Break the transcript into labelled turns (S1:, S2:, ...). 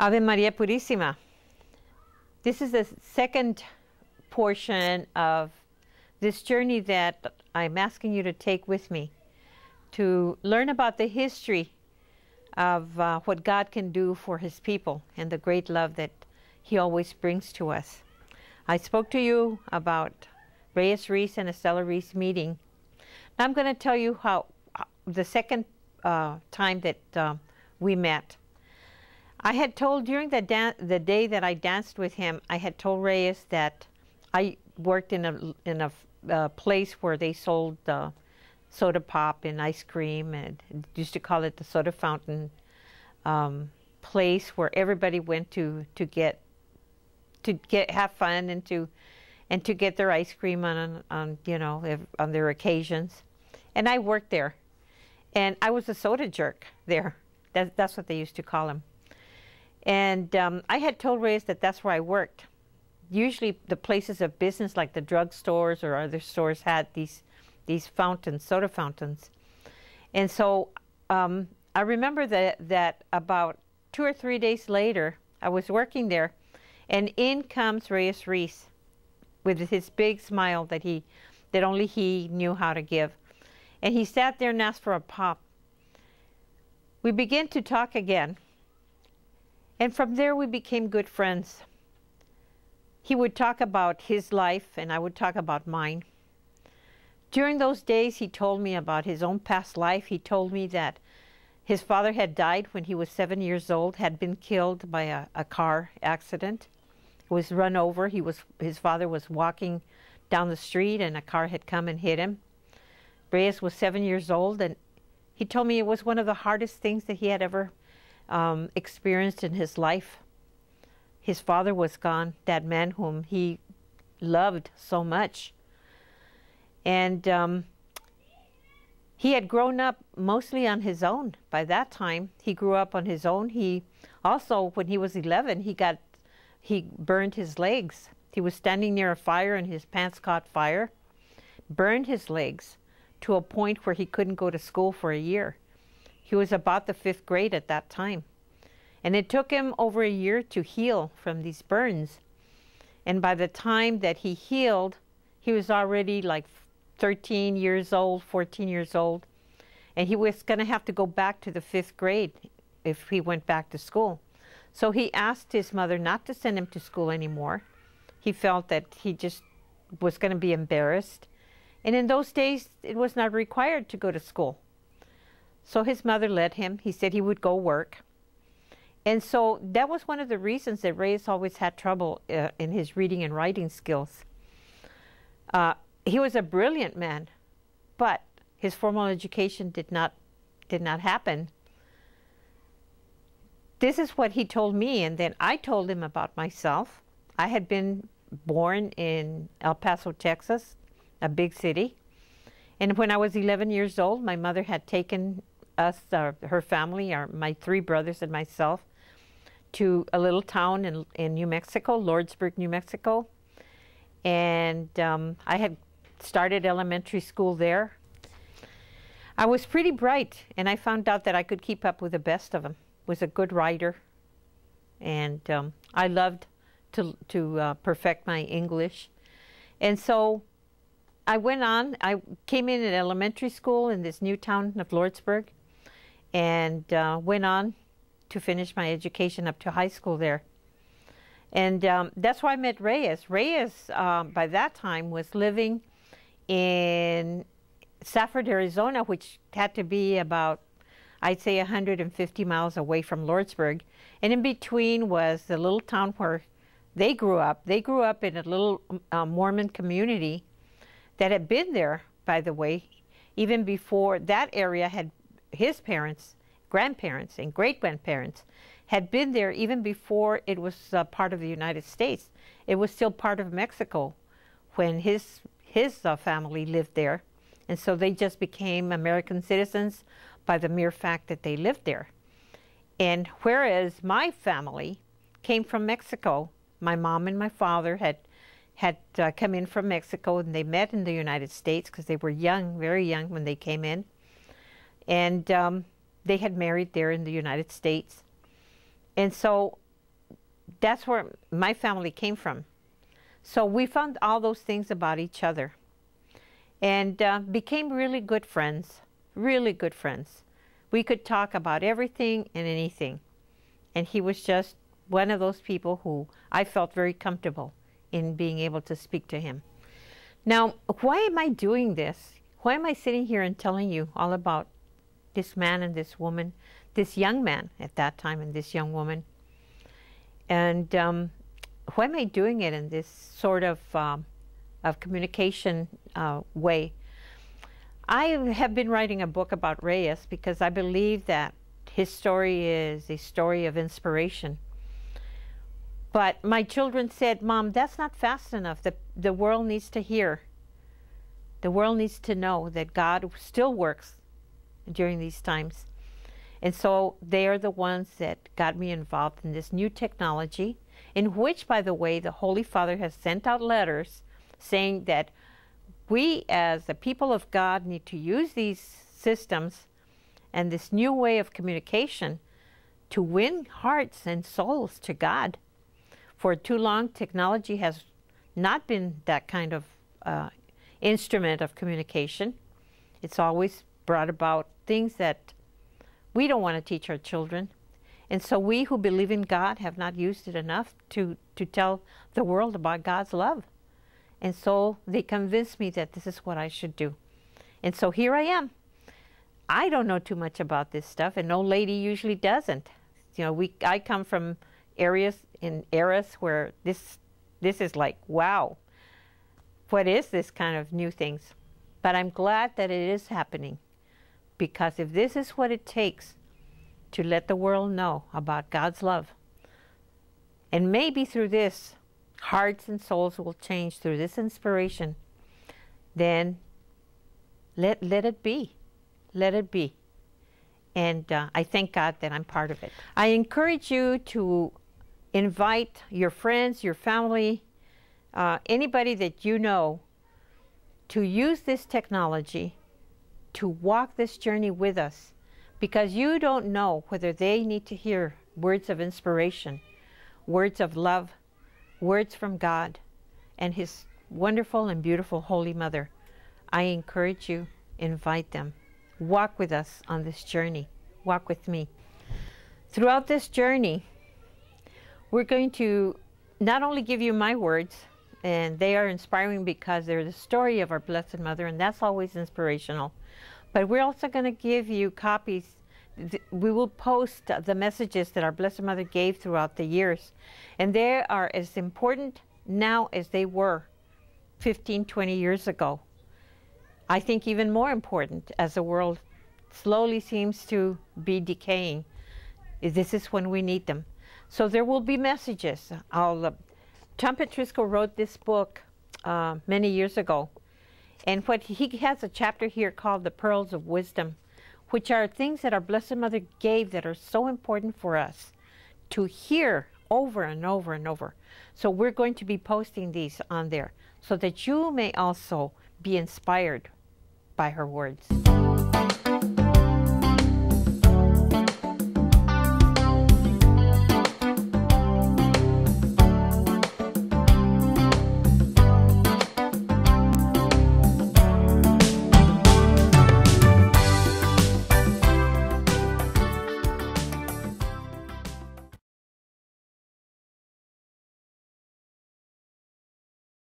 S1: Ave Maria Purísima. This is the second portion of this journey that I'm asking you to take with me to learn about the history of what God can do for His people and the great love that He always brings to us. I spoke to you about Reyes Reese and Estela Reese meeting. Now I'm going to tell you how the second time that we met. I had told during the day that I danced with him, I had told Reyes that I worked in a place where they sold soda pop and ice cream, and used to call it the soda fountain place where everybody went to have fun and to get their ice cream on their occasions. And I worked there, and I was a soda jerk there. That's what they used to call him. And I had told Reyes that that's where I worked. Usually the places of business like the drugstores or other stores had these fountains, soda fountains. And so I remember that about 2 or 3 days later, I was working there, and in comes Reyes Reese with his big smile that only he knew how to give. And he sat there and asked for a pop. We began to talk again. And from there, we became good friends. He would talk about his life, and I would talk about mine. During those days, he told me about his own past life. He told me that his father had died when he was 7 years old, had been killed by a car accident. He was run over. His father was walking down the street, and a car had come and hit him. Reyes was 7 years old, and he told me it was one of the hardest things that he had ever experienced in his life. His father was gone, that man whom he loved so much. And he had grown up mostly on his own. By that time, he grew up on his own. He also, when he was 11, he burned his legs. He was standing near a fire and his pants caught fire, burned his legs to a point where he couldn't go to school for a year. He was about the 5th grade at that time. And it took him over a year to heal from these burns. And by the time that he healed, he was already like 13 years old, 14 years old. And he was going to have to go back to the 5th grade if he went back to school. So he asked his mother not to send him to school anymore. He felt that he just was going to be embarrassed. And in those days, it was not required to go to school. So his mother let him. He said he would go work. And so that was one of the reasons that Reyes always had trouble in his reading and writing skills. He was a brilliant man, but his formal education did not happen. This is what he told me, and then I told him about myself. I had been born in El Paso, Texas, a big city. And when I was 11 years old, my mother had taken us, her family, my 3 brothers and myself, to a little town in New Mexico, Lordsburg, New Mexico. And I had started elementary school there. I was pretty bright, and I found out that I could keep up with the best of them. Was a good writer, and I loved to perfect my English. And so I went on. I came in at elementary school in this new town of Lordsburg, and went on to finish my education up to high school there. And that's why I met Reyes. Reyes, by that time, was living in Safford, Arizona, which had to be about, I'd say, 150 miles away from Lordsburg. And in between was the little town where they grew up. They grew up in a little Mormon community that had been there, by the way, even before that area had his parents, grandparents, and great-grandparents had been there even before it was part of the United States. It was still part of Mexico when his family lived there. And so they just became American citizens by the mere fact that they lived there. And whereas my family came from Mexico, my mom and my father had come in from Mexico, and they met in the United States because they were young, very young when they came in. And they had married there in the United States. And so that's where my family came from. So we found all those things about each other and became really good friends, really good friends. We could talk about everything and anything. And he was just one of those people who I felt very comfortable in being able to speak to him. Now, why am I doing this? Why am I sitting here and telling you all about this man and this woman, this young man at that time and this young woman? And why am I doing it in this sort of communication way? I have been writing a book about Reyes because I believe that his story is a story of inspiration. But my children said, Mom, that's not fast enough. The world needs to hear. The world needs to know that God still works during these times. And so they are the ones that got me involved in this new technology, in which, by the way, the Holy Father has sent out letters saying that we as the people of God need to use these systems and this new way of communication to win hearts and souls to God. For too long, technology has not been that kind of instrument of communication. It's always brought about things that we don't want to teach our children. And so we who believe in God have not used it enough to tell the world about God's love. And so they convinced me that this is what I should do. And so here I am. I don't know too much about this stuff, and no lady usually doesn't. You know, I come from eras where this is like, wow, what is this kind of new things? But I'm glad that it is happening, because if this is what it takes to let the world know about God's love, and maybe through this, hearts and souls will change through this inspiration, then let it be. Let it be. And I thank God that I'm part of it. I encourage you to invite your friends, your family, anybody that you know, to use this technology to walk this journey with us, because you don't know whether they need to hear words of inspiration, words of love, words from God and His wonderful and beautiful Holy Mother. I encourage you, invite them. Walk with us on this journey. Walk with me. Throughout this journey, we're going to not only give you my words, and they are inspiring because they're the story of our Blessed Mother, and that's always inspirational, but we're also going to give you copies. We will post the messages that our Blessed Mother gave throughout the years, and they are as important now as they were 15, 20 years ago. I think even more important as the world slowly seems to be decaying. This is when we need them. So there will be messages. Tom Petrisco wrote this book many years ago, and he has a chapter here called The Pearls of Wisdom, which are things that our Blessed Mother gave that are so important for us to hear over and over and over. So we're going to be posting these on there so that you may also be inspired by her words.